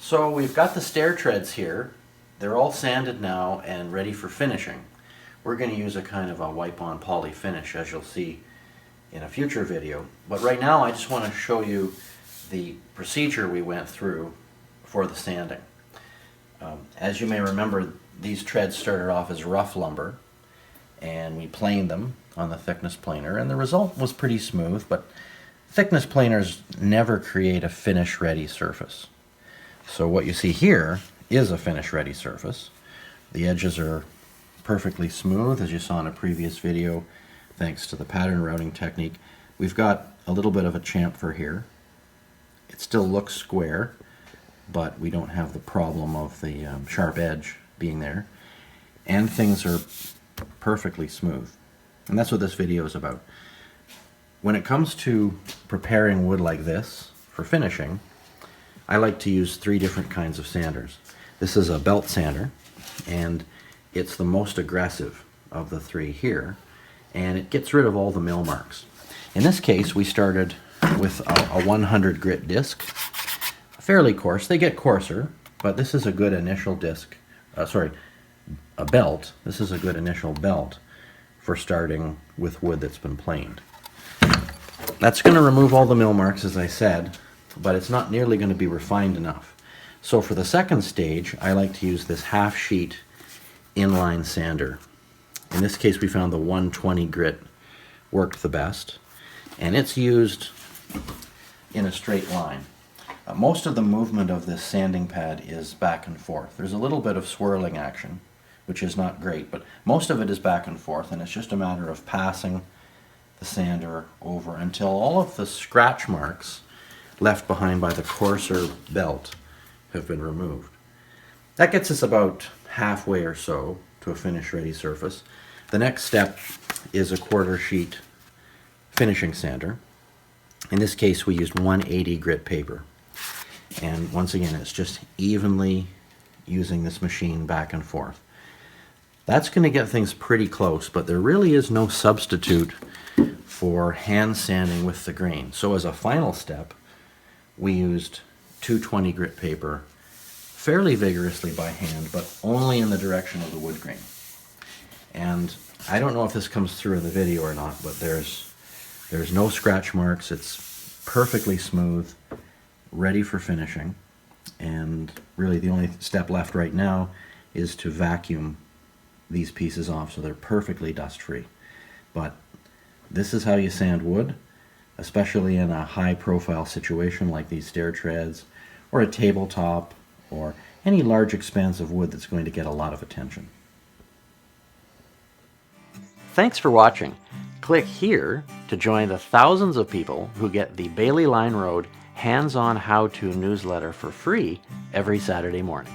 So we've got the stair treads here. They're all sanded now and ready for finishing. We're going to use a kind of a wipe-on poly finish, as you'll see in a future video. But right now I just want to show you the procedure we went through for the sanding. As you may remember, these treads started off as rough lumber, and we planed them on the thickness planer, and the result was pretty smooth, but thickness planers never create a finish-ready surface. So what you see here is a finish-ready surface. The edges are perfectly smooth, as you saw in a previous video, thanks to the pattern routing technique. We've got a little bit of a chamfer here. It still looks square, but we don't have the problem of the sharp edge being there. And things are perfectly smooth. And that's what this video is about. When it comes to preparing wood like this for finishing, I like to use 3 different kinds of sanders. This is a belt sander, and it's the most aggressive of the 3 here, and it gets rid of all the mill marks. In this case, we started with a 100 grit disc, fairly coarse. They get coarser, but this is a good initial disc. A belt. This is a good initial belt for starting with wood that's been planed. That's going to remove all the mill marks, as I said, but it's not nearly going to be refined enough. So for the second stage, I like to use this half sheet inline sander. In this case, we found the 120 grit worked the best, and it's used in a straight line. Most of the movement of this sanding pad is back and forth. There's a little bit of swirling action, which is not great, but most of it is back and forth, and it's just a matter of passing the sander over until all of the scratch marks left behind by the coarser belt have been removed. That gets us about halfway or so to a finish-ready surface. The next step is a 1/4 sheet finishing sander. In this case, we used 180 grit paper. And once again, it's just evenly using this machine back and forth. That's going to get things pretty close, but there really is no substitute for hand sanding with the grain. So as a final step, we used 220 grit paper fairly vigorously by hand, but only in the direction of the wood grain. And I don't know if this comes through in the video or not, but there's no scratch marks. It's perfectly smooth, ready for finishing. And really the only step left right now is to vacuum these pieces off so they're perfectly dust-free. But this is how you sand wood, especially in a high-profile situation like these stair treads, or a tabletop, or any large expanse of wood that's going to get a lot of attention. Thanks for watching. Click here to join the thousands of people who get the Bailey Line Road hands-on how-to newsletter for free every Saturday morning.